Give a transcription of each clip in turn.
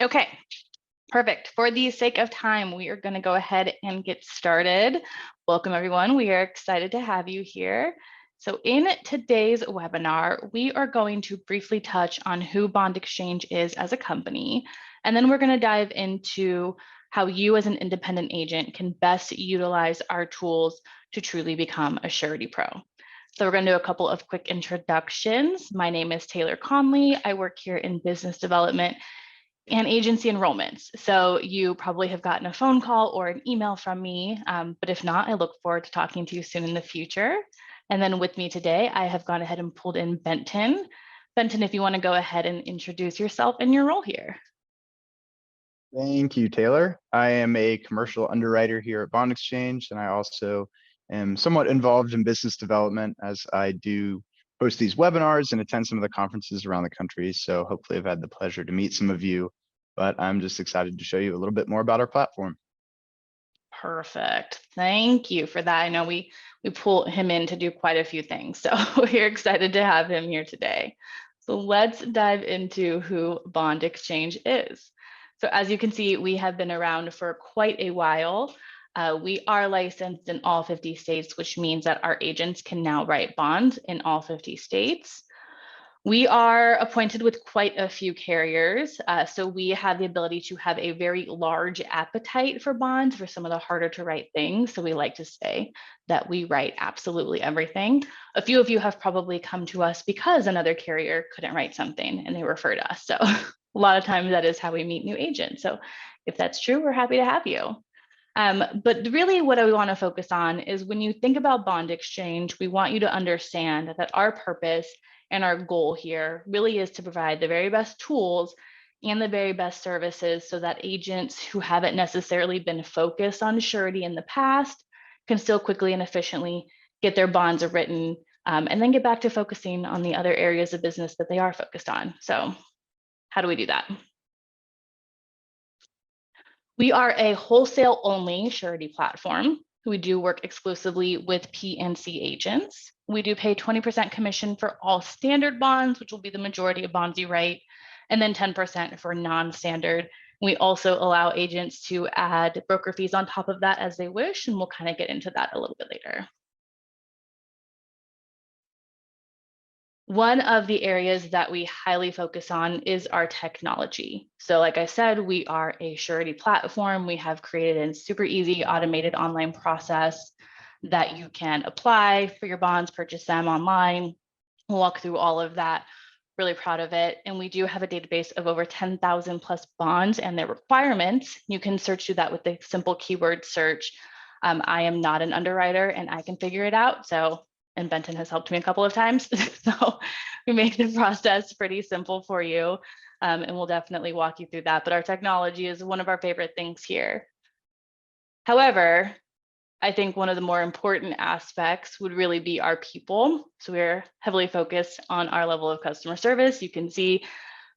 Okay, perfect. For the sake of time, we are going to go ahead and get started. Welcome, everyone. We are excited to have you here. So in today's webinar, we are going to briefly touch on who Bond Exchange is as a company, and then we're going to dive into how you as an independent agent can best utilize our tools to truly become a Surety Pro. So we're going to do a couple of quick introductions. My name is Taylor Conley. I work here in business development and agency enrollments. So you probably have gotten a phone call or an email from me, but if not, I look forward to talking to you soon in the future. And then with me today, I have gone ahead and pulled in Benton. Benton, if you want to go ahead and introduce yourself and your role here. Thank you, Taylor. I am a commercial underwriter here at Bond Exchange, and I also am somewhat involved in business development as I do host these webinars and attend some of the conferences around the country. So hopefully I've had the pleasure to meet some of you, but I'm just excited to show you a little bit more about our platform. Perfect. Thank you for that. I know we pull him in to do quite a few things, so we're excited to have him here today. So let's dive into who Bond Exchange is. So as you can see, we have been around for quite a while. We are licensed in all 50 states, which means that our agents can now write bonds in all 50 states. We are appointed with quite a few carriers, so we have the ability to have a very large appetite for bonds for some of the harder to write things. So we like to say that we write absolutely everything. A few of you have probably come to us because another carrier couldn't write something and they referred us. So a lot of times that is how we meet new agents. So if that's true, we're happy to have you. But really what I want to focus on is when you think about Bond Exchange, we want you to understand that our purpose and our goal here really is to provide the very best tools and the very best services so that agents who haven't necessarily been focused on surety in the past can still quickly and efficiently get their bonds written and then get back to focusing on the other areas of business that they are focused on. So how do we do that? We are a wholesale only surety platform. We do work exclusively with PNC agents. We do pay 20% commission for all standard bonds, which will be the majority of bonds you write, and then 10% for non-standard. We also allow agents to add broker fees on top of that as they wish, and we'll kind of get into that a little bit later. One of the areas that we highly focus on is our technology. So like I said, we are a surety platform. We have created a super easy automated online process that you can apply for your bonds, purchase them online. We'll walk through all of that. Really proud of it. And we do have a database of over 10,000 plus bonds and their requirements. You can search through that with a simple keyword search. I am not an underwriter and I can figure it out. And Benton has helped me a couple of times. So we make the process pretty simple for you. And we'll definitely walk you through that. But our technology is one of our favorite things here. However, I think one of the more important aspects would really be our people. So we're heavily focused on our level of customer service. You can see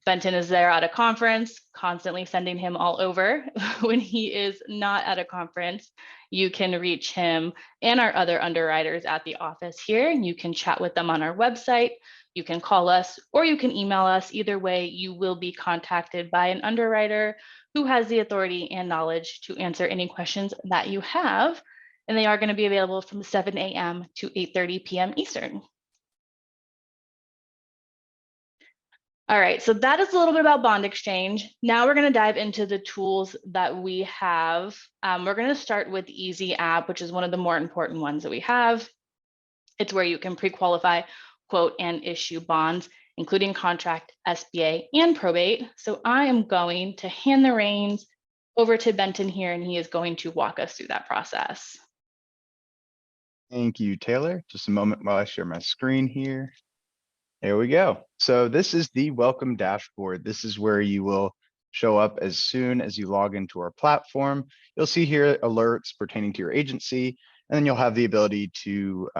Benton is there at a conference, constantly sending him all over. When he is not at a conference, you can reach him and our other underwriters at the office here. You can chat with them on our website. You can call us or you can email us. Either way, you will be contacted by an underwriter who has the authority and knowledge to answer any questions that you have. And they are going to be available from 7 a.m. to 8:30 p.m. Eastern. All right, so that is a little bit about Bond Exchange. Now we're going to dive into the tools that we have. We're going to start with Easy App, which is one of the more important ones that we have. It's where you can pre-qualify, quote, and issue bonds, including contract, SBA, and probate. So I am going to hand the reins over to Benton here, and he is going to walk us through that process. Thank you, Taylor. Just a moment while I share my screen here. There we go. So this is the welcome dashboard. This is where you will show up as soon as you log into our platform. You'll see here alerts pertaining to your agency, and then you'll have the ability to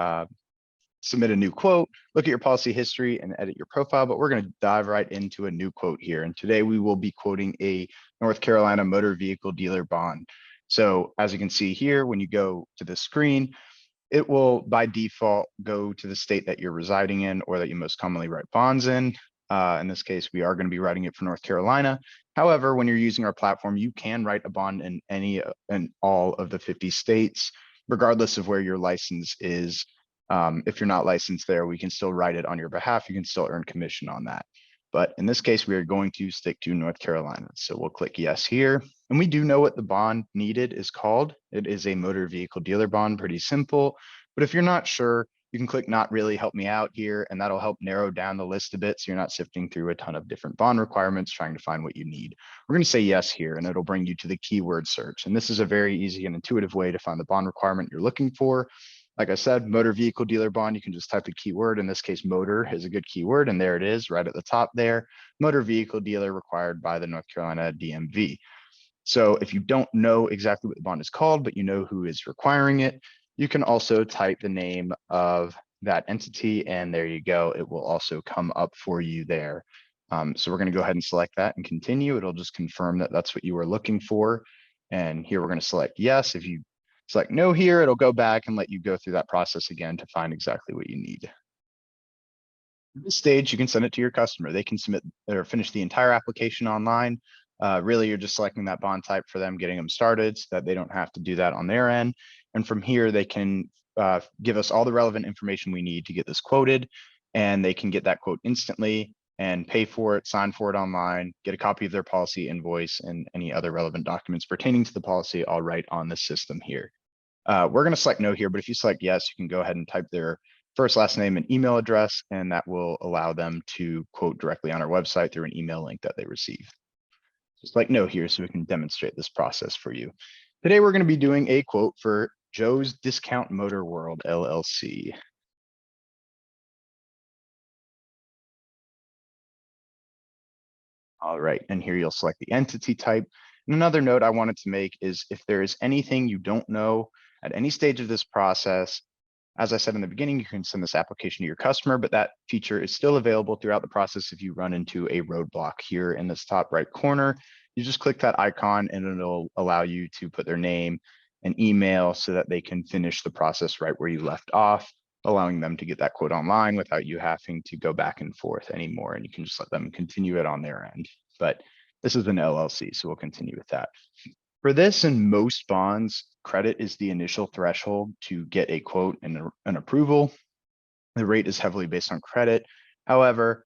submit a new quote, look at your policy history, and edit your profile. But we're going to dive right into a new quote here. And today we will be quoting a North Carolina motor vehicle dealer bond. So as you can see here, when you go to the screen, it will by default go to the state that you're residing in or that you most commonly write bonds in. In this case, we are going to be writing it for North Carolina. However, when you're using our platform, you can write a bond in any and all of the 50 states, regardless of where your license is. If you're not licensed there, we can still write it on your behalf. You can still earn commission on that. But in this case, we are going to stick to North Carolina. So we'll click yes here. And we do know what the bond needed is called. It is a motor vehicle dealer bond, pretty simple. But if you're not sure, you can click not really, help me out here, and that'll help narrow down the list a bit so you're not sifting through a ton of different bond requirements trying to find what you need. We're going to say yes here, and it'll bring you to the keyword search. And this is a very easy and intuitive way to find the bond requirement you're looking for. Like I said, motor vehicle dealer bond, you can just type the keyword. In this case, motor is a good keyword, and there it is right at the top there. Motor vehicle dealer required by the North Carolina DMV. So if you don't know exactly what the bond is called, but you know who is requiring it, you can also type the name of that entity, and there you go. It will also come up for you there. So we're going to go ahead and select that and continue. It'll just confirm that that's what you were looking for. And here we're going to select yes. If you select no here, it'll go back and let you go through that process again to find exactly what you need. At this stage, you can send it to your customer. They can submit or finish the entire application online. Really, you're just selecting that bond type for them, getting them started so that they don't have to do that on their end. And from here, they can give us all the relevant information we need to get this quoted, and they can get that quote instantly and pay for it, sign for it online, get a copy of their policy invoice and any other relevant documents pertaining to the policy all right on the system here. We're going to select no here, but if you select yes, you can go ahead and type their first, last name, and email address, and that will allow them to quote directly on our website through an email link that they receive. Just like no here, so we can demonstrate this process for you. Today, we're going to be doing a quote for Joe's Discount Motor World, LLC. All right, and here you'll select the entity type. And another note I wanted to make is if there is anything you don't know at any stage of this process, as I said in the beginning, you can send this application to your customer, but that feature is still available throughout the process if you run into a roadblock here in this top right corner. You just click that icon and it'll allow you to put their name and email so that they can finish the process right where you left off, allowing them to get that quote online without you having to go back and forth anymore. And you can just let them continue it on their end. But this is an LLC, so we'll continue with that. For this and most bonds, credit is the initial threshold to get a quote and an approval. The rate is heavily based on credit. However,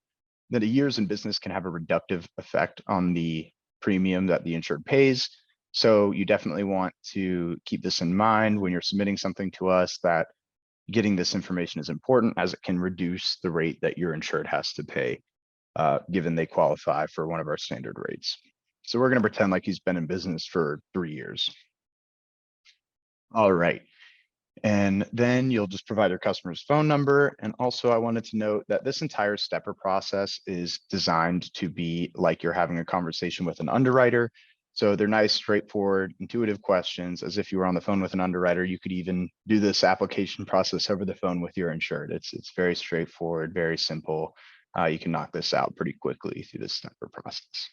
that a years in business can have a reductive effect on the premium that the insured pays. So you definitely want to keep this in mind when you're submitting something to us, that getting this information is important as it can reduce the rate that your insured has to pay, given they qualify for one of our standard rates. So we're going to pretend like he's been in business for 3 years. All right. And then you'll just provide your customer's phone number. And also I wanted to note that this entire stepper process is designed to be like you're having a conversation with an underwriter. So they're nice, straightforward, intuitive questions. As if you were on the phone with an underwriter, you could even do this application process over the phone with your insured. It's very straightforward, very simple. You can knock this out pretty quickly through the stepper process.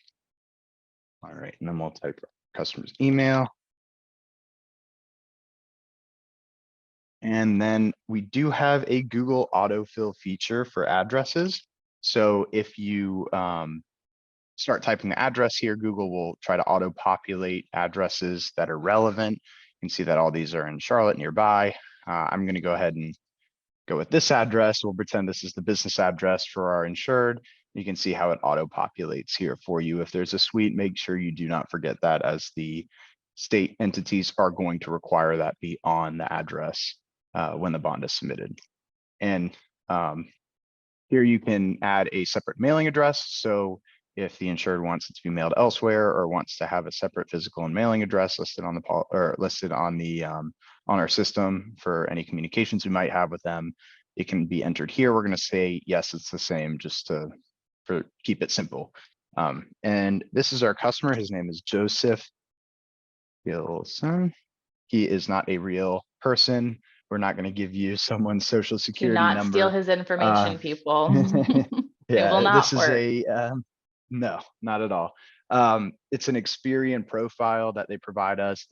All right, and then we'll type customer's email. And then we do have a Google autofill feature for addresses. So if you start typing the address here, Google will try to auto populate addresses that are relevant. You can see that all these are in Charlotte nearby. I'm going to go ahead and go with this address. We'll pretend this is the business address for our insured. You can see how it auto populates here for you. If there's a suite, make sure you do not forget that, as the state entities are going to require that be on the address when the bond is submitted. And here you can add a separate mailing address. So if the insured wants it to be mailed elsewhere or wants to have a separate physical and mailing address listed on the on our system for any communications we might have with them, it can be entered here. We're going to say yes, it's the same, just to keep it simple. And this is our customer. His name is Joseph Gilson. He is not a real person. We're not going to give you someone's social Do security not steal number. his information, people. It will Yeah, not this is work. no, not at all. It's an Experian profile that they provide us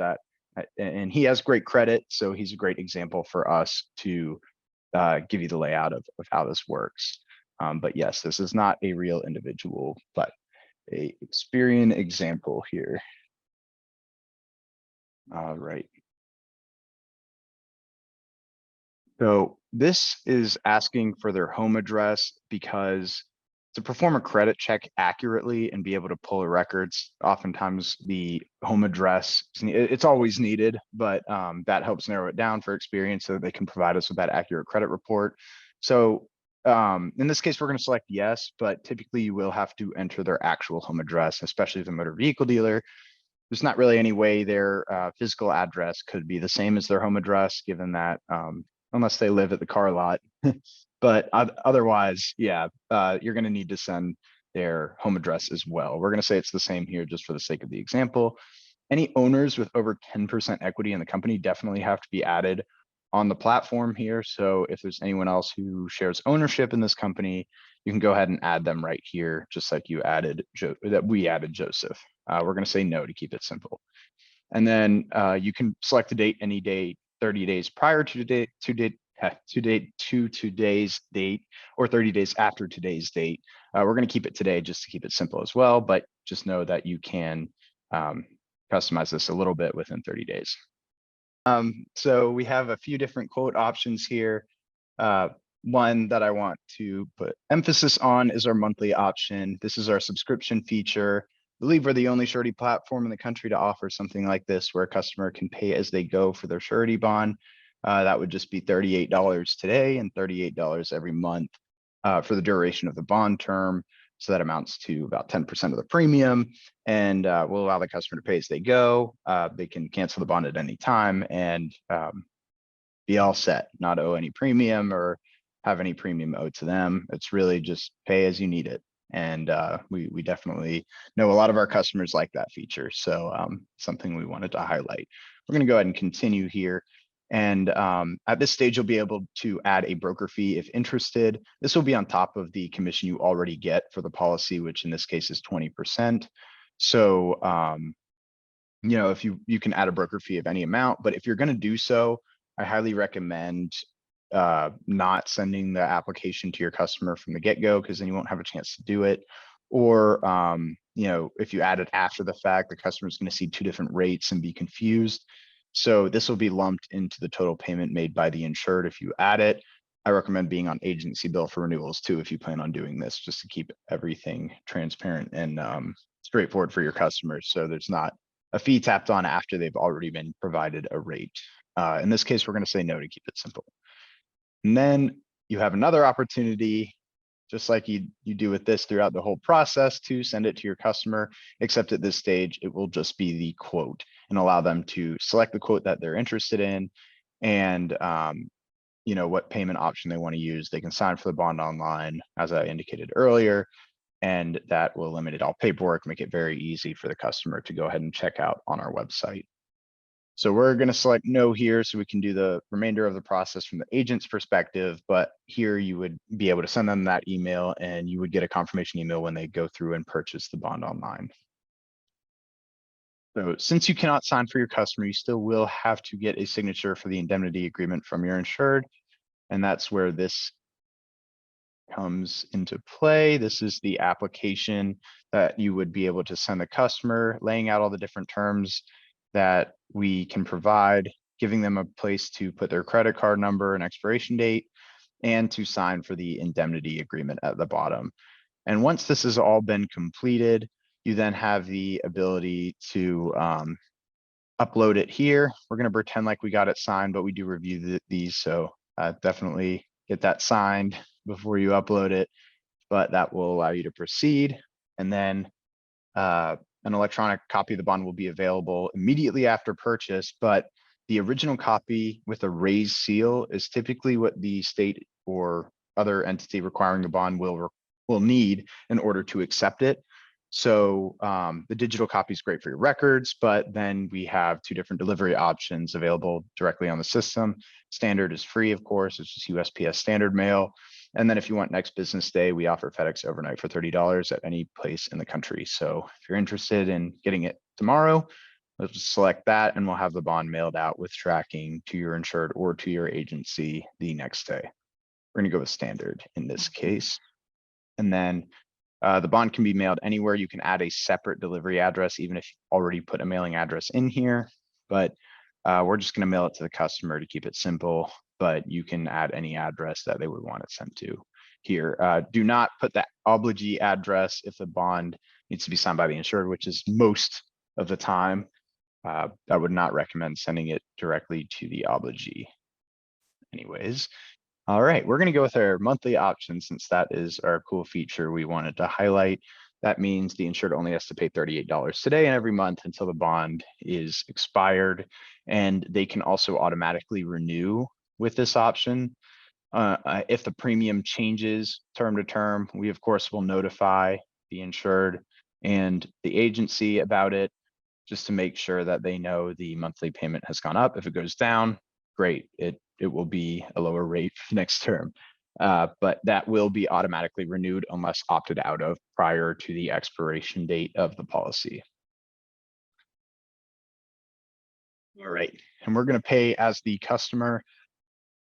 and he has great credit. So he's a great example for us to give you the layout of how this works. But yes, this is not a real individual, but a Experian example here. All right. So this is asking for their home address because to perform a credit check accurately and be able to pull the records, oftentimes the home address, it's always needed, but that helps narrow it down for Experian so that they can provide us with that accurate credit report. So in this case, we're going to select yes, but typically you will have to enter their actual home address, especially the motor vehicle dealer. There's not really any way their physical address could be the same as their home address, given that unless they live at the car lot. But otherwise, yeah, you're going to need to send their home address as well. We're going to say it's the same here just for the sake of the example. Any owners with over 10% equity in the company definitely have to be added on the platform here. So if there's anyone else who shares ownership in this company, you can go ahead and add them right here, just like you added that we added Joseph. We're going to say no to keep it simple. And then you can select a date any day 30 days prior to today's date or 30 days after today's date. We're going to keep it today just to keep it simple as well, but just know that you can customize this a little bit within 30 days. So we have a few different quote options here. One that I want to put emphasis on is our monthly option. This is our subscription feature. I believe we're the only surety platform in the country to offer something like this where a customer can pay as they go for their surety bond. That would just be $38 today and $38 every month for the duration of the bond term. So that amounts to about 10% of the premium and will allow the customer to pay as they go. They can cancel the bond at any time and be all set, not owe any premium or have any premium owed to them. It's really just pay as you need it. And we definitely know a lot of our customers like that feature. So something we wanted to highlight. We're going to go ahead and continue here. And at this stage, you'll be able to add a broker fee if interested. This will be on top of the commission you already get for the policy, which in this case is 20%. So, you know, if you can add a broker fee of any amount, but if you're going to do so, I highly recommend not sending the application to your customer from the get-go, because then you won't have a chance to do it. Or, you know, if you add it after the fact, the customer is going to see two different rates and be confused. So this will be lumped into the total payment made by the insured if you add it. I recommend being on agency bill for renewals too, if you plan on doing this, just to keep everything transparent and straightforward for your customers. So there's not a fee tapped on after they've already been provided a rate. In this case, we're going to say no to keep it simple. And then you have another opportunity, just like you do with this throughout the whole process, to send it to your customer, except at this stage, it will just be the quote and allow them to select the quote that they're interested in and you know, what payment option they want to use. They can sign for the bond online, as I indicated earlier, and that will eliminate all paperwork, make it very easy for the customer to go ahead and check out on our website. So we're going to select no here so we can do the remainder of the process from the agent's perspective, but here you would be able to send them that email and you would get a confirmation email when they go through and purchase the bond online. So since you cannot sign for your customer, you still will have to get a signature for the indemnity agreement from your insured. And that's where this comes into play. This is the application that you would be able to send the customer, laying out all the different terms that we can provide, giving them a place to put their credit card number and expiration date, and to sign for the indemnity agreement at the bottom. And once this has all been completed, you then have the ability to upload it here. We're going to pretend like we got it signed, but we do review these. So definitely get that signed before you upload it, but that will allow you to proceed. And then an electronic copy of the bond will be available immediately after purchase, but the original copy with a raised seal is typically what the state or other entity requiring the bond will need in order to accept it. So the digital copy is great for your records, but then we have two different delivery options available directly on the system. Standard is free, of course, it's just USPS standard mail. And then if you want next business day, we offer FedEx overnight for $30 at any place in the country. So if you're interested in getting it tomorrow, let's just select that and we'll have the bond mailed out with tracking to your insured or to your agency the next day. We're going to go with standard in this case. And then the bond can be mailed anywhere. You can add a separate delivery address, even if you already put a mailing address in here. But we're just going to mail it to the customer to keep it simple, but you can add any address that they would want it sent to here. Do not put the obligee address if the bond needs to be signed by the insured, which is most of the time. I would not recommend sending it directly to the obligee. Anyways, all right, we're going to go with our monthly option since that is our cool feature we wanted to highlight. That means the insured only has to pay $38 today and every month until the bond is expired. And they can also automatically renew with this option. If the premium changes term to term, we of course will notify the insured and the agency about it, just to make sure that they know the monthly payment has gone up. If it goes down, great, it will be a lower rate next term. But that will be automatically renewed unless opted out of prior to the expiration date of the policy. All right, and we're going to pay as the customer.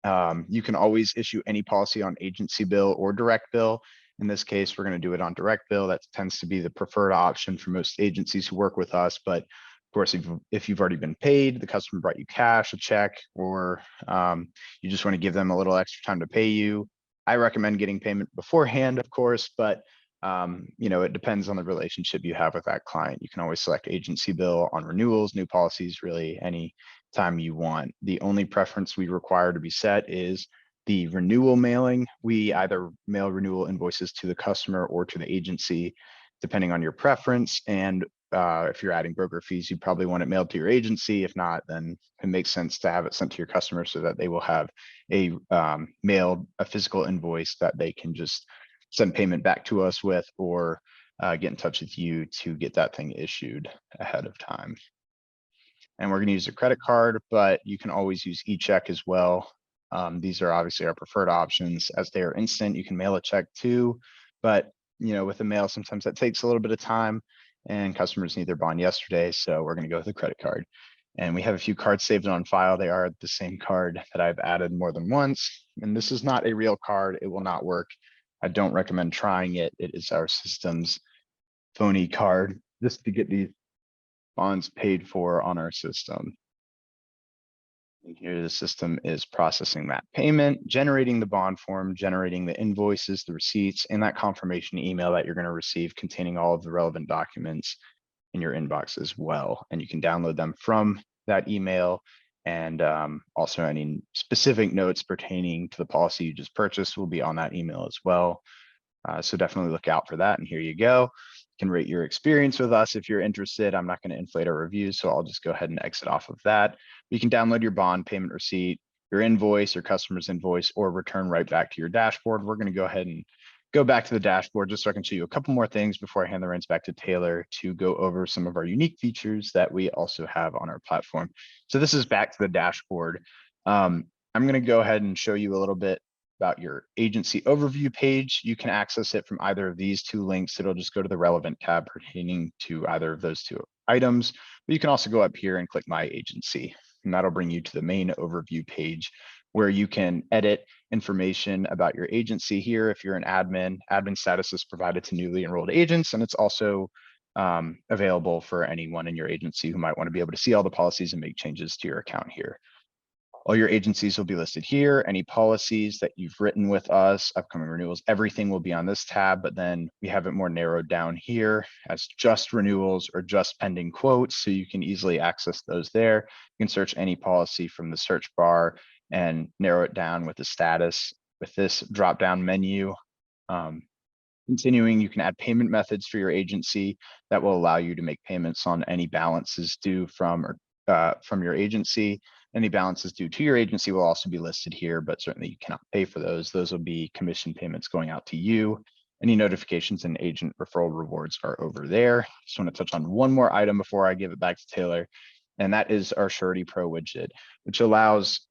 You can always issue any policy on agency bill or direct bill. In this case, we're going to do it on direct bill. That tends to be the preferred option for most agencies who work with us. But of course, if you've already been paid, the customer brought you cash, a check, or you just want to give them a little extra time to pay you, I recommend getting payment beforehand, of course, but it depends on the relationship you have with that client. You can always select agency bill on renewals, new policies, really any time you want. The only preference we require to be set is the renewal mailing. We either mail renewal invoices to the customer or to the agency, depending on your preference. And if you're adding broker fees, you probably want it mailed to your agency. If not, then it makes sense to have it sent to your customer so that they will have a physical invoice that they can just send payment back to us with, or get in touch with you to get that thing issued ahead of time. And we're going to use a credit card, but you can always use e-check as well. These are obviously our preferred options as they are instant. You can mail a check too, but with the mail, sometimes that takes a little bit of time and customers need their bond yesterday. So we're going to go with a credit card. And we have a few cards saved on file. They are the same card that I've added more than once. And this is not a real card. It will not work. I don't recommend trying it. It is our system's phony card just to get these bonds paid for on our system. And here the system is processing that payment, generating the bond form, generating the invoices, the receipts, and that confirmation email that you're going to receive containing all of the relevant documents in your inbox as well. And you can download them from that email. And also any specific notes pertaining to the policy you just purchased will be on that email as well. So definitely look out for that. And here you go. You can rate your experience with us if you're interested. I'm not going to inflate our reviews, so I'll just go ahead and exit off of that. You can download your bond payment receipt, your invoice, your customer's invoice, or return right back to your dashboard. We're going to go ahead and go back to the dashboard just so I can show you a couple more things before I hand the reins back to Taylor to go over some of our unique features that we also have on our platform. So this is back to the dashboard. I'm going to go ahead and show you a little bit about your agency overview page. You can access it from either of these two links. It'll just go to the relevant tab pertaining to either of those two items. But you can also go up here and click My Agency, and that'll bring you to the main overview page where you can edit information about your agency here. If you're an admin, admin status is provided to newly enrolled agents, and it's also available for anyone in your agency who might want to be able to see all the policies and make changes to your account here. All your agencies will be listed here. Any policies that you've written with us, upcoming renewals, everything will be on this tab, but then we have it more narrowed down here as just renewals or just pending quotes. So you can easily access those there. You can search any policy from the search bar and narrow it down with the status with this drop-down menu. Continuing, you can add payment methods for your agency that will allow you to make payments on any balances due from your agency. Any balances due to your agency will also be listed here, but certainly you cannot pay for those. Those will be commission payments going out to you. Any notifications and agent referral rewards are over there. Just want to touch on one more item before I give it back to Taylor, and that is our Surety Pro widget, which allows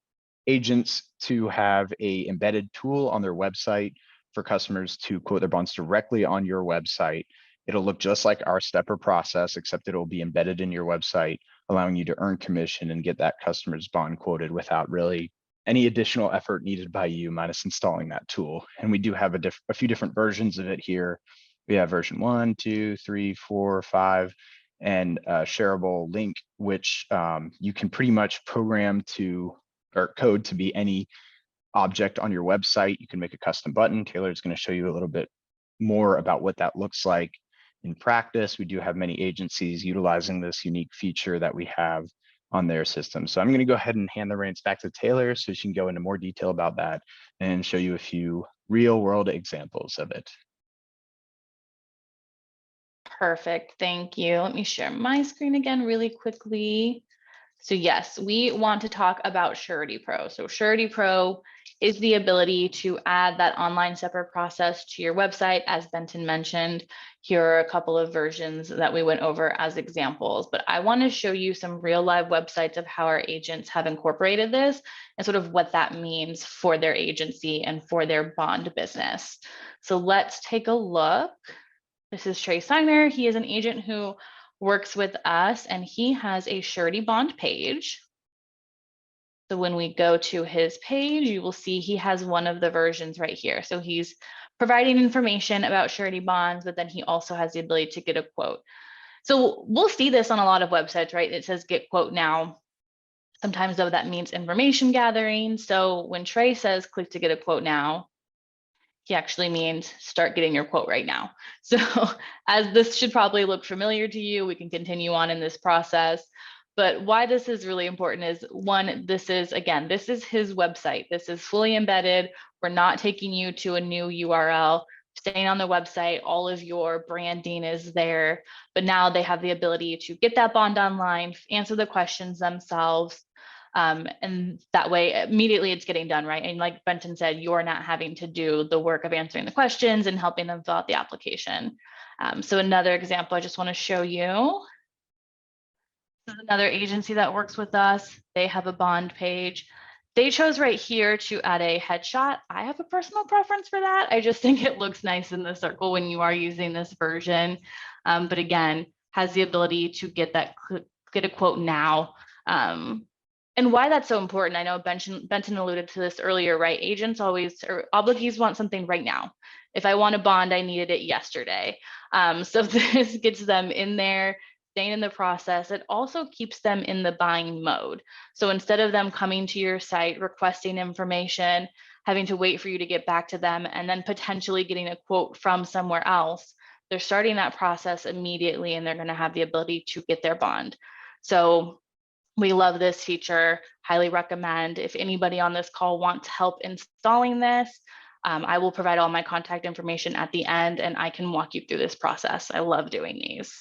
agents to have a embedded tool on their website for customers to quote their bonds directly on your website. It'll look just like our stepper process, except it will be embedded in your website, allowing you to earn commission and get that customer's bond quoted without really any additional effort needed by you minus installing that tool. And we do have a few different versions of it here. We have version 1, 2, 3, 4, 5, and a shareable link, which you can pretty much program to or code to be any object on your website. You can make a custom button. Taylor is going to show you a little bit more about what that looks like in practice. We do have many agencies utilizing this unique feature that we have on their system. So I'm going to go ahead and hand the reins back to Taylor so she can go into more detail about that and show you a few real world examples of it. Perfect, thank you. Let me share my screen again really quickly. So yes, we want to talk about Surety Pro. So Surety Pro is the ability to add that online separate process to your website. As Benton mentioned, here are a couple of versions that we went over as examples, but I want to show you some real live websites of how our agents have incorporated this and sort of what that means for their agency and for their bond business. So let's take a look. This is Trey Steiner. He is an agent who works with us and he has a surety bond page. So when we go to his page, you will see he has one of the versions right here. So he's providing information about surety bonds, but then he also has the ability to get a quote. So we'll see this on a lot of websites, right? It says get quote now. Sometimes though that means information gathering. So when Trey says click to get a quote now, he actually means start getting your quote right now. So as this should probably look familiar to you, we can continue on in this process. But why this is really important is one, this is his website. This is fully embedded. We're not taking you to a new URL. Staying on the website, all of your branding is there, but now they have the ability to get that bond online, answer the questions themselves, and that way immediately it's getting done, right? And like Benton said, you're not having to do the work of answering the questions and helping them fill out the application. So another example I just want to show you. This is another agency that works with us. They have a bond page. They chose right here to add a headshot. I have a personal preference for that. I just think it looks nice in the circle when you are using this version. But again, has the ability to get a quote now. And why that's so important, I know Benton alluded to this earlier, right? Agents always, or obligees want something right now. If I want a bond, I needed it yesterday. So this gets them in there, staying in the process. It also keeps them in the buying mode. So instead of them coming to your site, requesting information, having to wait for you to get back to them, and then potentially getting a quote from somewhere else, they're starting that process immediately and they're going to have the ability to get their bond. So we love this feature, highly recommend. If anybody on this call wants help installing this, I will provide all my contact information at the end and I can walk you through this process. I love doing these.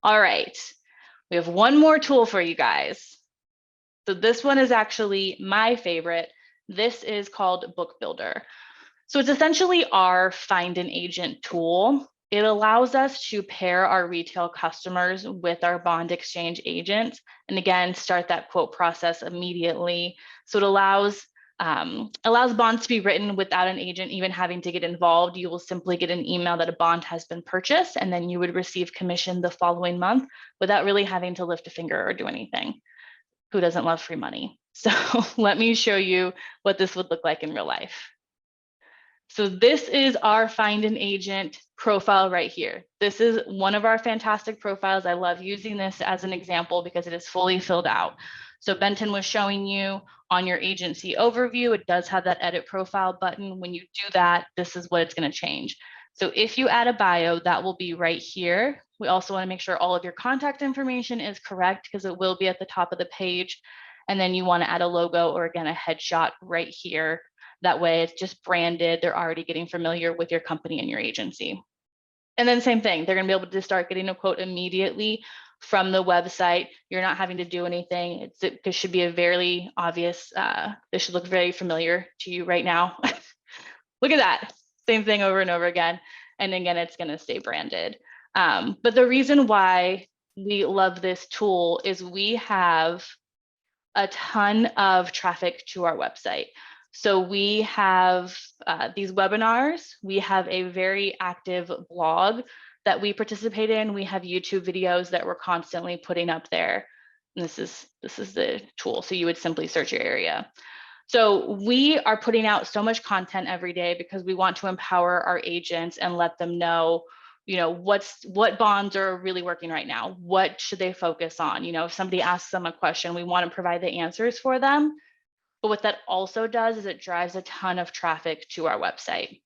All right, we have one more tool for you guys. So this one is actually my favorite. This is called Book Builder. So it's essentially our find an agent tool. It allows us to pair our retail customers with our bond exchange agents, and again, start that quote process immediately. So it allows bonds to be written without an agent even having to get involved. You will simply get an email that a bond has been purchased, and then you would receive commission the following month without really having to lift a finger or do anything. Who doesn't love free money? So let me show you what this would look like in real life. So this is our find an agent profile right here. This is one of our fantastic profiles. I love using this as an example because it is fully filled out. So Benton was showing you on your agency overview, it does have that edit profile button. When you do that, this is what it's going to change. So if you add a bio, that will be right here. We also want to make sure all of your contact information is correct because it will be at the top of the page. And then you want to add a logo or again, a headshot right here. That way it's just branded. They're already getting familiar with your company and your agency. And then same thing, they're going to be able to start getting a quote immediately from the website. You're not having to do anything. It should be a very obvious, this should look very familiar to you right now. Look at that, same thing over and over again. And again, it's going to stay branded. But the reason why we love this tool is we have a ton of traffic to our website. So we have these webinars, we have a very active blog that we participate in, we have YouTube videos that we're constantly putting up there. And this is the tool, so you would simply search your area. So we are putting out so much content every day because we want to empower our agents and let them know, what bonds are really working right now. What should they focus on? If somebody asks them a question, we want to provide the answers for them. But what that also does is it drives a ton of traffic to our website.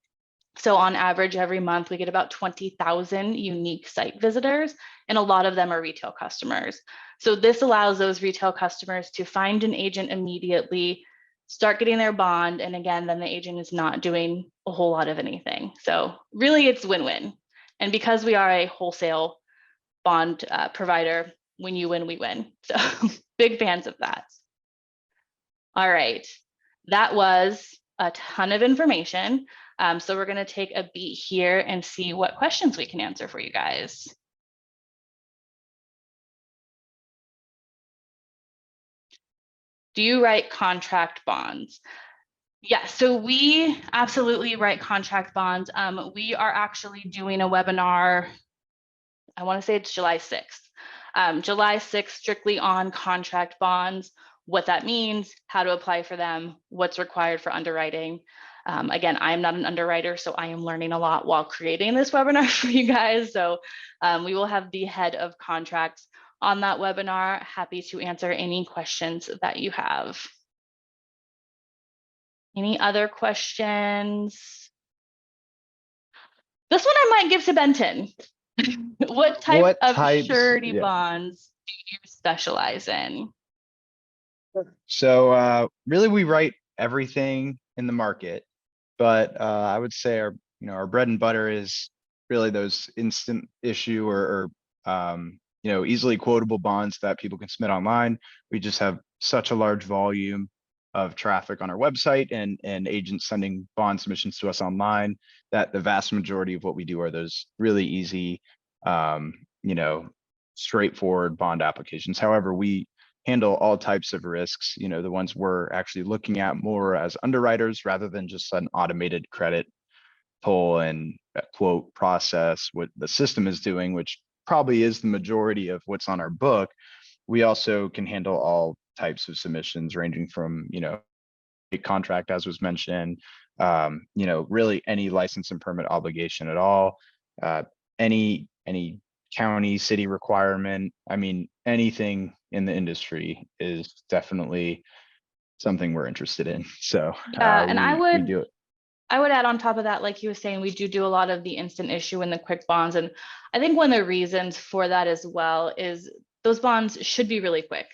So on average, every month we get about 20,000 unique site visitors, and a lot of them are retail customers. So this allows those retail customers to find an agent immediately, start getting their bond, and again, then the agent is not doing a whole lot of anything. So really it's win-win. And because we are a wholesale bond provider, when you win, we win. So big fans of that. All right, that was a ton of information. So we're going to take a beat here and see what questions we can answer for you guys. Do you write contract bonds? Yes, so we absolutely write contract bonds. We are actually doing a webinar, I want to say it's July 6th. July 6th, strictly on contract bonds, what that means, how to apply for them, what's required for underwriting. Again, I'm not an underwriter, so I am learning a lot while creating this webinar for you guys. So we will have the head of contracts on that webinar. Happy to answer any questions that you have. Any other questions? This one I might give to Benton. What type of surety bonds do you specialize in? So really we write everything in the market, but I would say our bread and butter is really those instant issue or easily quotable bonds that people can submit online. We just have such a large volume of traffic on our website and agents sending bond submissions to us online that the vast majority of what we do are those really easy, straightforward bond applications. However, we handle all types of risks, the ones we're actually looking at more as underwriters rather than just an automated credit pull and quote process, what the system is doing, which probably is the majority of what's on our book. We also can handle all types of submissions ranging from, a contract, as was mentioned, really any license and permit obligation at all, any county, city requirement. I mean, anything in the industry is definitely something we're interested in. So and we do it. I would add on top of that, like he was saying, we do a lot of the instant issue and the quick bonds. And I think one of the reasons for that as well is those bonds should be really quick.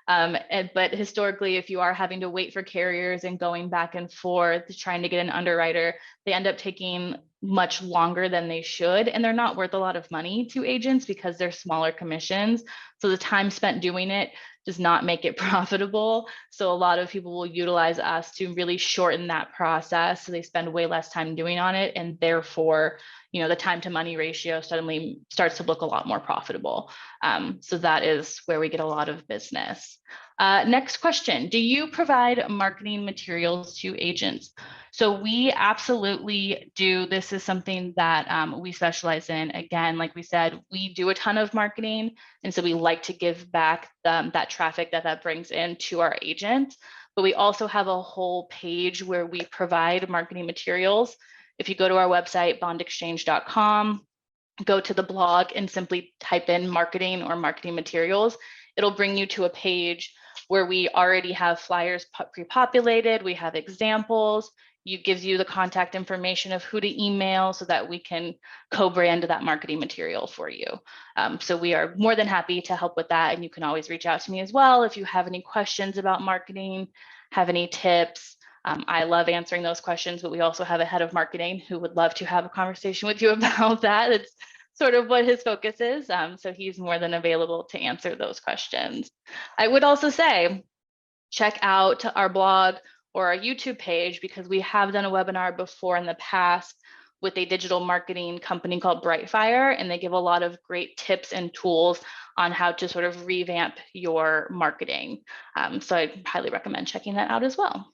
But historically, if you are having to wait for carriers and going back and forth trying to get an underwriter, they end up taking much longer than they should. And they're not worth a lot of money to agents because they're smaller commissions. So the time spent doing it does not make it profitable. So a lot of people will utilize us to really shorten that process. So they spend way less time doing on it. And therefore, the time to money ratio suddenly starts to look a lot more profitable. So that is where we get a lot of business. Next question, do you provide marketing materials to agents? So we absolutely do. This is something that we specialize in. Again, like we said, we do a ton of marketing. And so we like to give back that traffic that brings in to our agents. But we also have a whole page where we provide marketing materials. If you go to our website, bondexchange.com, go to the blog and simply type in marketing or marketing materials, it'll bring you to a page where we already have flyers pre-populated. We have examples. It gives you the contact information of who to email so that we can co-brand that marketing material for you. So we are more than happy to help with that. And you can always reach out to me as well if you have any questions about marketing, have any tips. I love answering those questions, but we also have a head of marketing who would love to have a conversation with you about that. It's sort of what his focus is. So he's more than available to answer those questions. I would also say, check out our blog or our YouTube page because we have done a webinar before in the past with a digital marketing company called Brightfire, and they give a lot of great tips and tools on how to sort of revamp your marketing. So I highly recommend checking that out as well.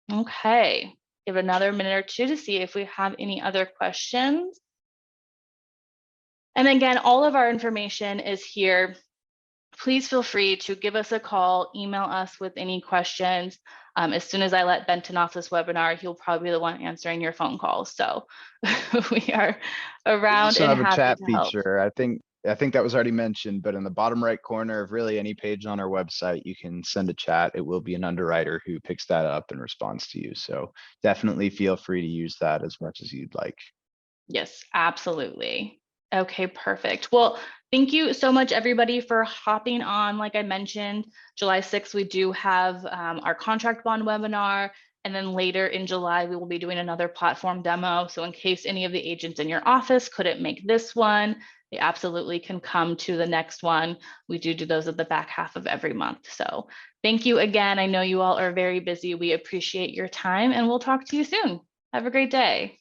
Okay, give another minute or two to see if we have any other questions. And again, all of our information is here please feel free to give us a call, email us with any questions. As soon as I let Benton off this webinar, he'll probably be the one answering your phone calls. So we are We around also and have a happy chat to help. feature. I think that was already mentioned, but in the bottom right corner of really any page on our website, you can send a chat. It will be an underwriter who picks that up and responds to you. So definitely feel free to use that as much as you'd like. Yes, absolutely. Okay, perfect. Well, thank you so much, everybody, for hopping on. Like I mentioned, July 6th, we do have our contract bond webinar. And then later in July, we will be doing another platform demo. So in case any of the agents in your office couldn't make this one, they absolutely can come to the next one. We do those at the back half of every month. So thank you again. I know you all are very busy. We appreciate your time, and we'll talk to you soon. Have a great day.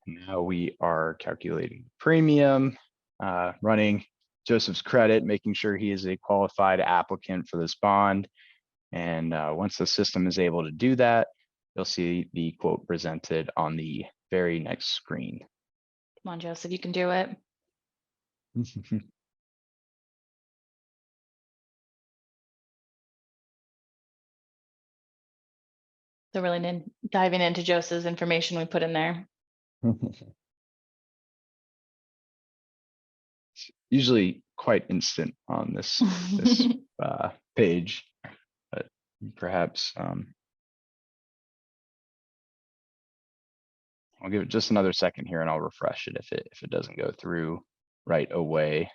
Now we are calculating premium, running Joseph's credit, making sure he is a qualified applicant for this bond. And once the system is able to do that, you'll see the quote presented on the very next screen. Come on, Joseph, you can do it. So really diving into Joseph's information we put in there. Usually quite instant on this page, but perhaps I'll give it just another second here and I'll refresh it if it doesn't go through right away.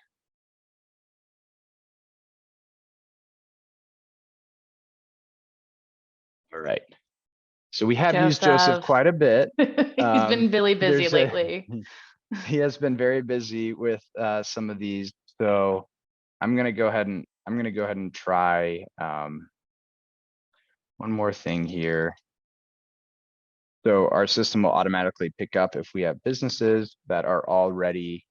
All right. So we have used Joseph quite a bit. He's been really busy lately. He has been very busy with some of these. So I'm gonna go ahead and try one more thing here. So our system will automatically pick up if we have businesses that are already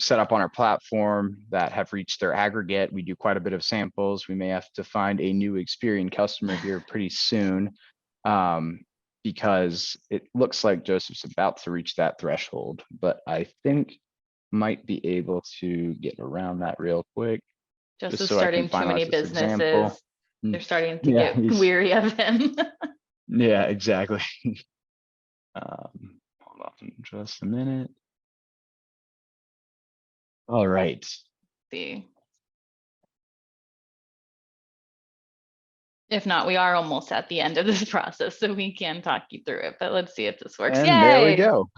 set up on our platform that have reached their aggregate. We do quite a bit of samples. We may have to find a new experienced customer here pretty soon because it looks like Joseph's about to reach that threshold, but I think might be able to get around that real quick. Joseph's so starting too many businesses. They're starting to get weary of him. Yeah, exactly. Hold on just a minute. All right. See. If not, we are almost at the end of this process, so we can talk you through it, but let's see if this works. And Yay! there we go.